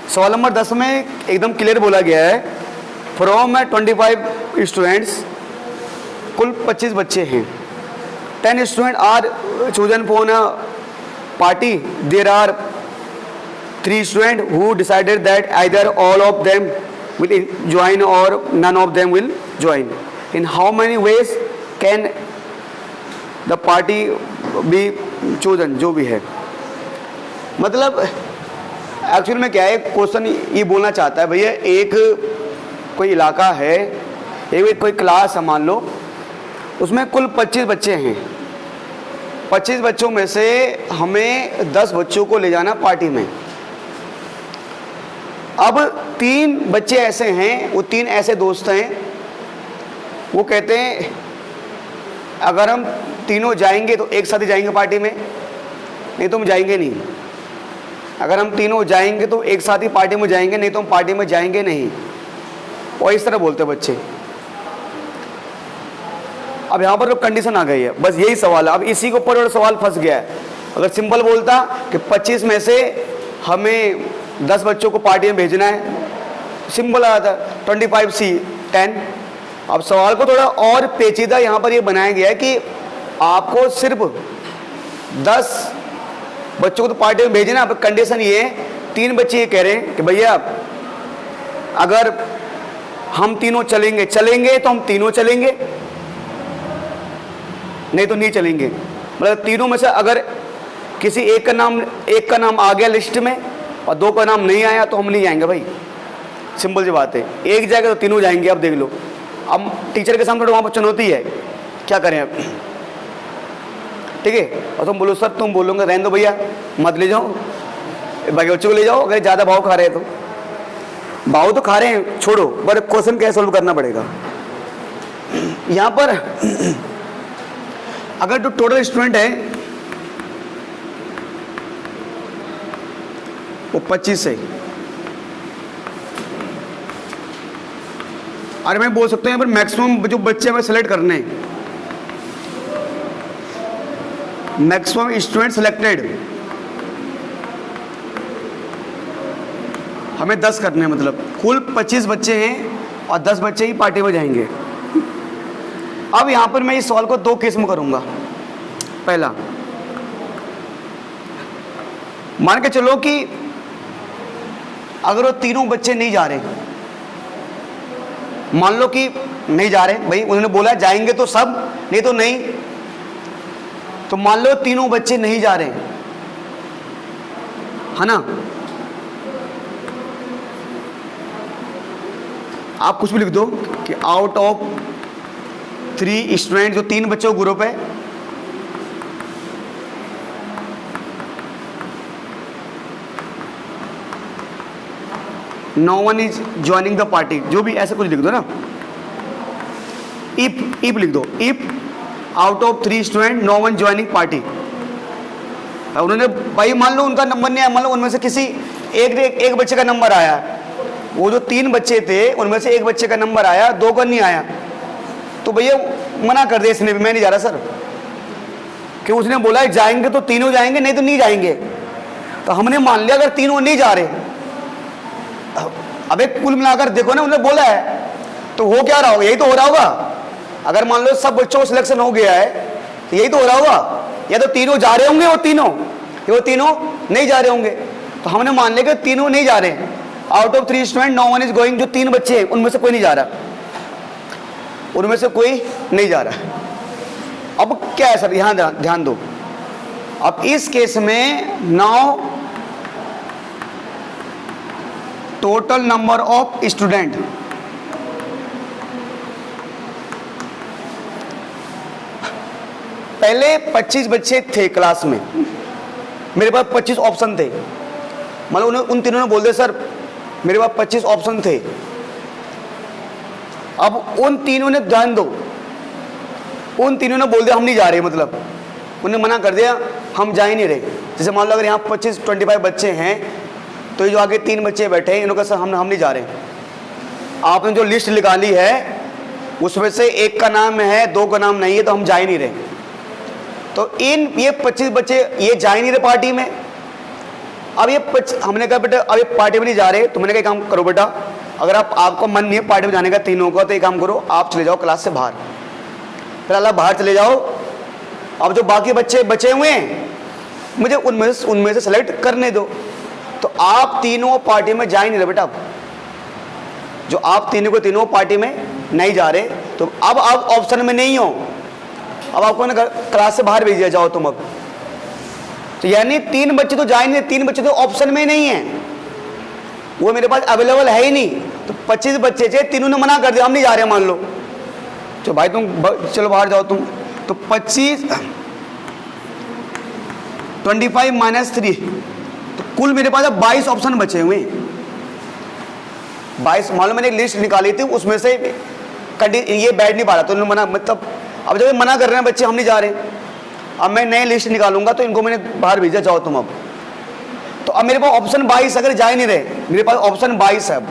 सवाल नंबर 10 में एकदम क्लियर बोला गया है, फ्रॉम 25 स्टूडेंट्स, कुल 25 बच्चे हैं, 10 student are chosen for a party, there are 3 student who decided that either all of them will join or none of them will join, in how many ways can the party be chosen, जो भी है। मतलब actual में क्या है, question ये बोलना चाहता है भैया, एक कोई इलाका है, एक कोई क्लास है, मान लो उसमें कुल 25 बच्चे हैं, 25 बच्चों में से हमें 10 बच्चों को ले जाना पार्टी में। अब 3 बच्चे ऐसे हैं, वो 3 ऐसे दोस्त हैं, वो कहते हैं अगर हम तीनों जाएंगे तो एक साथ ही जाएंगे पार्टी में, नहीं तो हम जाएंगे नहीं। अगर हम तीनों जाएंगे तो एक साथ ही पार्टी में जाएंगे, नहीं तो हम पार्टी में जाएंगे नहीं। और इस तरह बोलते बच्चे। अब यहाँ पर कंडीशन आ गई है, बस यही सवाल है। अब इसी के ऊपर सवाल फंस गया है। अगर सिंपल बोलता कि 25 में से हमें 10 बच्चों को पार्टी में भेजना है, सिंपल आ था 25C 10। अब सवाल को थोड़ा और पेचीदा यहाँ पर ये बनाया गया है कि आपको सिर्फ 10 बच्चों को तो पार्टी में भेजना। अब कंडीशन ये है, 3 बच्चे ये कह रहे हैं कि भैया अगर हम तीनों चलेंगे तो हम तीनों चलेंगे, नहीं तो नहीं चलेंगे। मतलब तीनों में से अगर किसी एक का नाम आ गया लिस्ट में और 2 का नाम नहीं आया तो हम नहीं जाएंगे भाई, सिंपल सी बात है। एक जाएगा तो तीनों जाएंगे। अब देख लो, अब टीचर के सामने थोड़ा वहाँ पर चुनौती है, क्या करें अब, ठीक है। और तुम बोलो सर, तुम बोलोगे रहने दो भैया, मत ले जाओ, बाकी बच्चों को ले जाओ, अगर ज़्यादा भाव खा रहे हैं तो। भाव तो खा रहे हैं, छोड़ो, पर क्वेश्चन कैसे सोल्व करना पड़ेगा। यहाँ पर अगर जो टोटल स्टूडेंट है वो 25 है, अरे मैं बोल सकता हूँ यहाँ पर मैक्सिमम जो बच्चे हमें सेलेक्ट करने हैं, मैक्सिमम स्टूडेंट सिलेक्टेड हमें 10 करने हैं। मतलब कुल 25 बच्चे हैं और 10 बच्चे ही पार्टी में जाएंगे। अब यहां पर मैं इस सवाल को 2 केस में करूंगा। पहला, मान के चलो कि अगर वो तीनों बच्चे नहीं जा रहे, मान लो कि नहीं जा रहे भाई, उन्होंने बोला जाएंगे तो सब, नहीं तो नहीं। तो मान लो तीनों बच्चे नहीं जा रहे, है ना। आप कुछ भी लिख दो कि आउट ऑफ 3 स्टूडेंट, जो 3 बच्चों का ग्रुप है, no one is joining the party, जो भी ऐसे कुछ लिख दो ना। इफ लिख दो, if out of 3 student no one joining party. उन्होंने भाई मान लो उनका नंबर नहीं आया, मान लो उनमें से किसी एक बच्चे का नंबर आया, वो जो 3 बच्चे थे उनमें से एक बच्चे का नंबर आया, 2 का नहीं आया, तो भैया मना कर दिया इसने भी, मैं नहीं जा रहा सर, कि उसने बोला जाएंगे तो तीनों जाएंगे, नहीं तो नहीं जाएंगे। तो हमने मान लिया अगर तीनों नहीं जा रहे, अबे कुल मिलाकर देखो ना, उन्होंने बोला है तो हो क्या रहा होगा, यही तो हो रहा होगा। अगर मान लो सब बच्चों को सिलेक्शन हो गया है तो यही तो हो रहा होगा, या तो तीनों जा रहे होंगे वो तीनों नहीं जा रहे होंगे। तो हमने मान लिया कि तीनों नहीं जा रहे, out of 3 student no one is going, जो 3 बच्चे हैं उनमें से कोई नहीं जा रहा, उनमें से कोई नहीं जा रहा। अब क्या है सर, यहां ध्यान दो। अब इस केस में now total number of student, पहले 25 बच्चे थे क्लास में, मेरे पास 25 ऑप्शन थे। मतलब उन तीनों ने बोल दिया सर मेरे पास 25 ऑप्शन थे। अब उन तीनों ने, ध्यान दो, उन तीनों ने बोल दिया हम नहीं जा रहे, मतलब उन्हें मना कर दिया, हम जा ही नहीं रहे। जैसे मान लो अगर यहाँ 25 बच्चे हैं, तो ये जो आगे 3 बच्चे बैठे हैं, इन्होंने कहा सर हम नहीं जा रहे। आपने जो लिस्ट निकाली है उसमें से एक का नाम है, 2 का नाम नहीं है, तो हम जा ही नहीं रहे। तो ये 25 बच्चे ये जा ही नहीं रहे पार्टी में, अब ये हमने कहा बेटा अब ये पार्टी में नहीं जा रहे, तो मैंने कहा काम करो बेटा, अगर आपको मन नहीं है पार्टी में जाने का तीनों का, तो एक काम करो आप चले जाओ क्लास से बाहर, फिर अल्लाह बाहर चले जाओ। अब जो बाकी बच्चे बचे हुए हैं मुझे उनमें से सेलेक्ट करने दो। तो आप तीनों पार्टी में जा ही नहीं रहे बेटा, अब जो आप तीनों पार्टी में नहीं जा रहे, तो अब आप ऑप्शन में नहीं हो, अब आपको ना क्लास से बाहर भेज दिया जाओ तुम। अब तो यानी 3 बच्चे तो जा ही नहीं, 3 बच्चे तो ऑप्शन में ही नहीं है, वो मेरे पास अवेलेबल है ही नहीं। तो 25 बच्चे थे, तीनों ने मना कर दिया हम नहीं जा रहे, मान लो तो भाई तुम चलो बाहर जाओ तुम। तो 25 25 माइनस 3, तो कुल मेरे पास अब 22 ऑप्शन बचे हुए। 22 मालूम मैंने एक लिस्ट निकाली थी, उसमें से ये बैठ नहीं पा रहा, तो उन्होंने मना, मतलब अब जब ये मना कर रहे हैं बच्चे हम नहीं जा रहे, अब मैं नई लिस्ट निकालूंगा, तो इनको मैंने बाहर भेजा, जाओ तुम अब। तो अब मेरे पास ऑप्शन 22, अगर जा ही नहीं रहे, मेरे पास ऑप्शन 22 है, अब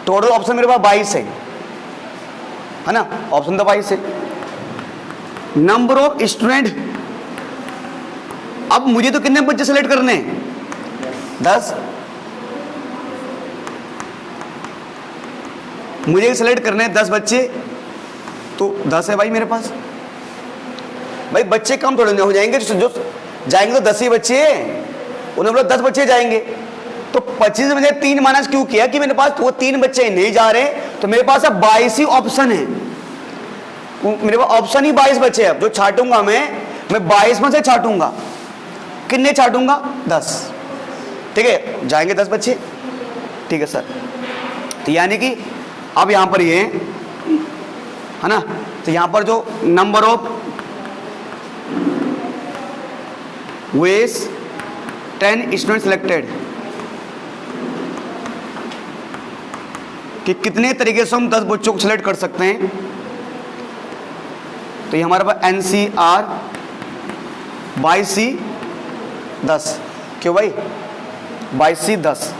टोटल ऑप्शन मेरे पास 22 है ना, ऑप्शन तो 22 है। नंबर ऑफ स्टूडेंट, अब मुझे तो कितने बच्चे सेलेक्ट करने हैं? 10। मुझे सेलेक्ट करने हैं 10 बच्चे, तो 10 है भाई मेरे पास। भाई बच्चे कम थोड़े हो जाएंगे, जो जाएंगे तो 10 ही बच्चे हैं, उन्होंने बोला 10 बच्चे जाएंगे। तो 25 में 3 माइनस क्यों किया कि मेरे पास वो 3 बच्चे नहीं जा रहे, तो मेरे पास अब 22 ही ऑप्शन है, मेरे पास ऑप्शन ही 22 बचे। अब जो छाटूंगा मैं 22 में से छाटूंगा, कितने छाटूंगा? 10। ठीक है, जाएंगे 10 बच्चे, ठीक है सर। तो यानी कि अब यहां पर ये है ना, तो यहां पर जो number of ways 10 student selected, कि कितने तरीके से हम 10 बच्चों को सिलेक्ट कर सकते हैं, तो ये हमारे पास NCR 22C 10, क्यों भाई 22C 10,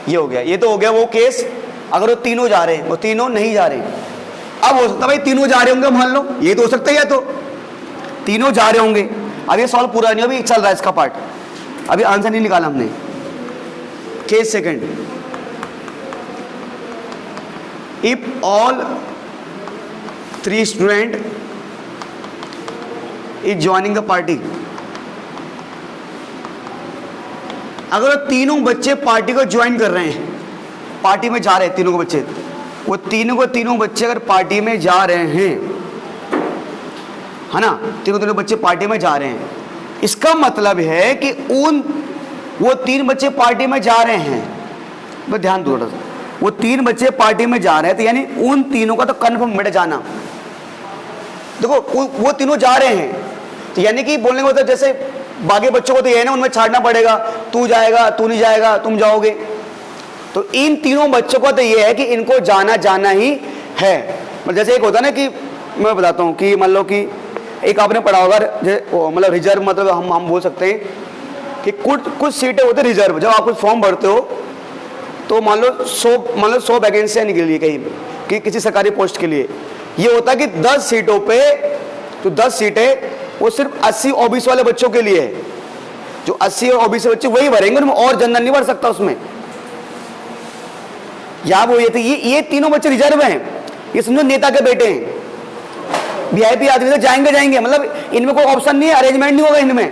ये हो गया। ये तो हो गया वो केस अगर वो तीनों जा रहे हैं, वो तीनों नहीं जा रहे हैं। अब हो सकता है भाई तीनों जा रहे होंगे, मान लो ये तो हो सकता है, या तो तीनों जा रहे होंगे। अब ये सॉल्व पूरा नहीं, अभी चल रहा है इसका पार्ट, अभी आंसर नहीं निकाला हमने। Case second, if all 3 student is joining the party, अगर तीनों बच्चे पार्टी को ज्वाइन कर रहे हैं, पार्टी में जा रहे हैं तीनों को बच्चे, वो तीनों बच्चे अगर पार्टी में जा रहे हैं, है ना, तीनों बच्चे पार्टी में जा रहे हैं, इसका मतलब है कि वो 3 बच्चे पार्टी में जा रहे हैं, बस ध्यान दो थोड़ा सा, वो 3 बच्चे पार्टी में जा रहे हैं, तो यानी उन तीनों का तो कन्फर्म बेटा जाना। देखो वो तीनों जा रहे हैं, तो यानी कि बोलने का मतलब जैसे बाकी बच्चों को तो ये है ना, उनमें छाड़ना पड़ेगा, तू जाएगा, तू नहीं जाएगा, तुम जाओगे। तो इन तीनों बच्चों को तो ये है कि इनको जाना ही है। मतलब जैसे एक होता है ना कि मैं बताता हूँ कि मान लो कि एक आपने पढ़ा होगा, मतलब रिजर्व, मतलब हम बोल सकते हैं कि कुछ सीटें होती है रिजर्व। जब आप कुछ फॉर्म भरते हो तो मान लो 100 वैकेंसियाँ निकली कहीं कि किसी सरकारी पोस्ट के लिए, ये होता है कि 10 सीटों पे, तो 10 सीटें वो सिर्फ 80 OBC वाले बच्चों के लिए है, जो 80 और OBC बच्चे वही भरेंगे, उनमें और जनरल नहीं भर सकता उसमें। या वो ये तीनों बच्चे रिजर्व हैं, ये समझो नेता के बेटे हैं, VIP आदमी तो जाएंगे, मतलब इनमें कोई ऑप्शन नहीं है, अरेंजमेंट नहीं होगा इनमें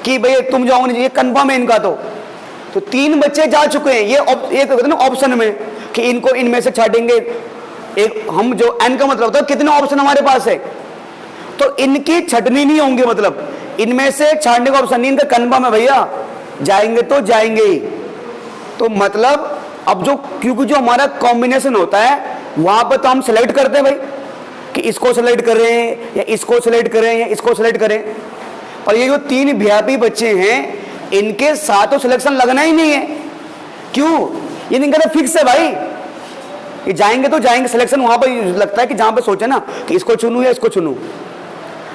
कि भाई तुम जाओगे, ये कंफर्म है इनका। तो 3 बच्चे जा चुके हैं, ये ना ऑप्शन में कि इनको इनमें से छाटेंगे। एक हम जो N का मतलब होता है कितने ऑप्शन हमारे पास है, तो इनकी छटनी नहीं होंगे, मतलब इनमें से छाटने का ऑप्शन नहीं, इनका कंफर्म है भैया, जाएंगे तो जाएंगे ही। तो मतलब अब क्योंकि जो हमारा कॉम्बिनेशन होता है वहां पर तो हम सेलेक्ट करते हैं भाई कि इसको सेलेक्ट करें या इसको सेलेक्ट करें या इसको सेलेक्ट करें, और ये जो 3 VIP बच्चे हैं इनके साथ तो सिलेक्शन लगना ही नहीं है। क्यों? ये इनका तो फिक्स है भाई, ये जाएंगे तो जाएंगे, सिलेक्शन वहां पर लगता है कि जहां पर सोचे ना कि इसको चुनूं या इसको चुनूं,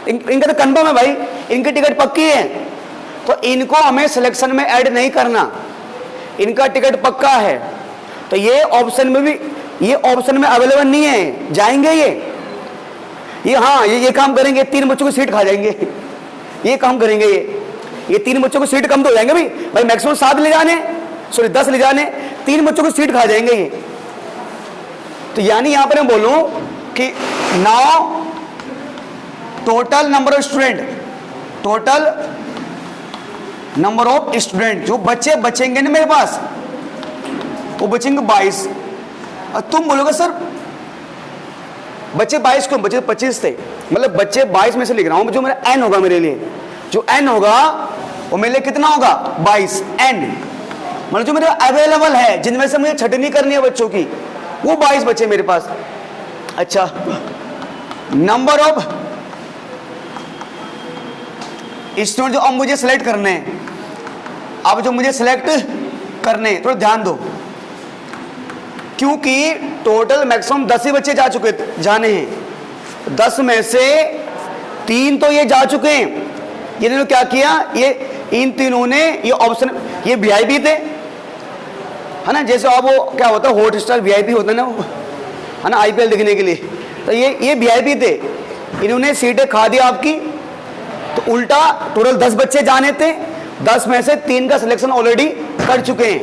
इनका तो कंफर्म है भाई, इनकी टिकट पक्की है, तो इनको हमें सिलेक्शन में ऐड नहीं करना, इनका टिकट पक्का है। तो ये ऑप्शन में अवेलेबल नहीं है, जाएंगे ये हाँ ये काम करेंगे, 3 बच्चों की सीट खा जाएंगे, ये काम करेंगे, ये 3 बच्चों को सीट कम तो हो जाएंगे भाई मैक्सिमम 7 ले जाने, सॉरी 10 ले जाने, 3 बच्चों को सीट खा जाएंगे ये। तो यानी यहां पर मैं बोलूं कि now total number of student, total number of student जो बच्चे बचेंगे ना मेरे पास, वो बचेंगे 22। और तुम बोलोगे सर बच्चे 22 क्यों, बच्चे 25 थे, मतलब बच्चे 22 में से लिख रहा हूं, जो मेरा एन होगा मेरे लिए, जो एन होगा वो मेरे लिए कितना होगा 22 एन, मतलब जो मेरे अवेलेबल है जिनमें से मुझे छटनी करनी है बच्चों की, वो 22 बच्चे मेरे पास। अच्छा, नंबर ऑफ स्टूडेंट जो अब मुझे सिलेक्ट करने हैं, अब जो मुझे सिलेक्ट करने हैं थोड़ा ध्यान दो, क्योंकि टोटल मैक्सिमम 10 ही बच्चे जाने हैं, 10 में से 3 तो ये जा चुके हैं। इन्होंने क्या किया, ये इन तीनों ने ये ऑप्शन, ये वीआईपी थे है ना, जैसे अब वो क्या होता है हॉट स्टार वीआईपी होता है ना वो, है ना आईपीएल देखने के लिए, तो ये वीआईपी थे, इन्होंने सीटें खा दी आपकी। तो उल्टा टोटल 10 बच्चे जाने थे, 10 में से 3 का सिलेक्शन ऑलरेडी कर चुके हैं।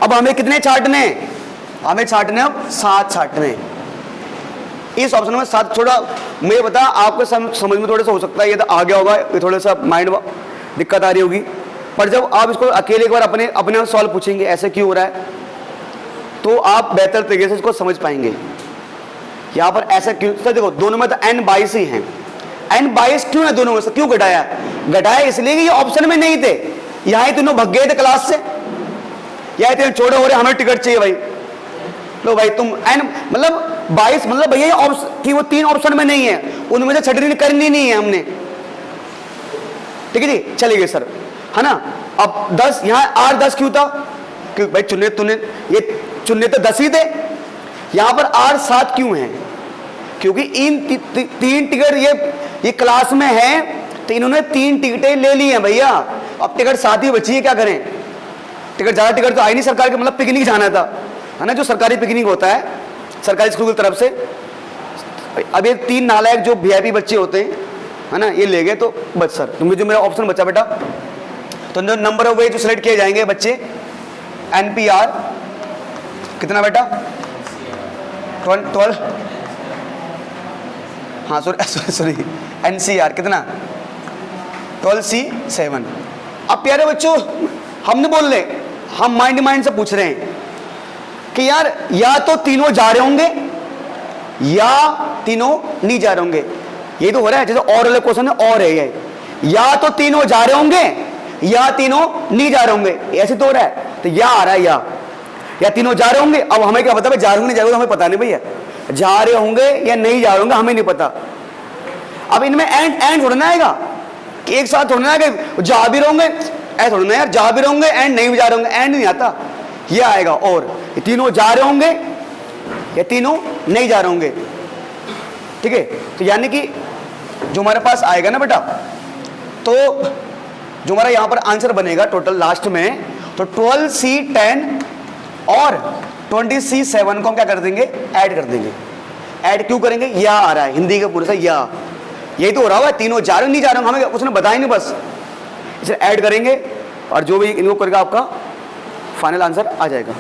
अब हमें कितने छांटने, हमें छांटने अब 7 छांटने। इस ऑप्शन में 7, थोड़ा मुझे बता आपको समझ में थोड़ा सा हो सकता है ये तो आ गया होगा, ये थोड़ा सा माइंड दिक्कत आ रही होगी, पर जब आप इसको अकेले एक बार अपने सवाल पूछेंगे ऐसे क्यों हो रहा है, तो आप बेहतर तरीके से इसको समझ पाएंगे। यहाँ पर ऐसा क्यों, तो देखो दोनों में तो n 22 ही हैं, n 22 क्यों है दोनों में से, क्यों घटाया, घटाया इसलिए कि ये ऑप्शन में नहीं थे, यहाँ तीनों भग गए थे क्लास से, यहाँ तीनों छोड़े हो रहे हमें टिकट चाहिए भाई, लो भाई तुम n मतलब 22, मतलब भैया कि वो 3 ऑप्शन में नहीं है, उनमें से छटनी करनी नहीं है हमने, ठीक है जी, चलिए सर, है ना। अब 10 यहाँ 8 10 क्यों था, क्योंकि भाई ये चुनने तो 10 ही थे, यहाँ पर 8 7 क्यों हैं, क्योंकि इन 3 टिकट ये क्लास में है, तो इन्होंने 3 टिकटें ले ली हैं भैया, अब टिकट 7 ही बची है, क्या करें, टिकट ज़्यादा टिकट तो आई नहीं सरकार के, मतलब पिकनिक जाना था, है ना, जो सरकारी पिकनिक होता है सरकारी स्कूल की तरफ से। अब ये 3 नालायक जो वीआईपी बच्चे होते हैं, है ना, ये ले गए, तो बस सर तुम्हें जो मेरा ऑप्शन बचा बेटा, तो नंबर ऑफ वे जो सिलेक्ट किए जाएंगे बच्चे, NPR कितना बेटा 12, हाँ सॉरी NCR कितना 12C7। अब प्यारे बच्चों हम नहीं बोल रहे, हम माइंड से पूछ रहे हैं कि यार या तो तीनों जा रहे होंगे या तीनों नहीं जा रहे होंगे, ये तो हो रहा है जैसे और वाले क्वेश्चन है, और है ये, या तो तीनों जा रहे होंगे या तीनों नहीं जा रहे होंगे, ऐसे तो हो रहा है, तो या आ रहा है या तीनों जा रहे होंगे। अब हमें क्या पता भाई जा रहे होंगे नहीं जा रहे होंगे, हमें पता नहीं भैया, जा रहे होंगे या नहीं जा रहे होंगे हमें नहीं पता। अब इनमें एंड थोड़ा ना आएगा कि एक साथ थोड़ा ना आएगा, जा भी रहोगे ऐसा थोड़ा ना यार, जा भी रहोगे एंड नहीं भी जा रहे होंगे, एंड नहीं आता, ये आएगा, और ये तीनों जा रहे होंगे या तीनों नहीं जा रहे होंगे, ठीक है। तो यानी कि जो हमारे पास आएगा ना बेटा, तो जो हमारा यहाँ पर आंसर बनेगा टोटल लास्ट में, तो 12C10 और 20C7 को हम क्या कर देंगे, ऐड कर देंगे। ऐड क्यों करेंगे, या आ रहा है हिंदी का पूरा सा या, यही तो हो रहा है, तीनों जा रहे नहीं जा रहे, हमें उसने बताया नहीं, बस इसे ऐड करेंगे और जो भी इनको करेगा आपका फाइनल आंसर आ जाएगा।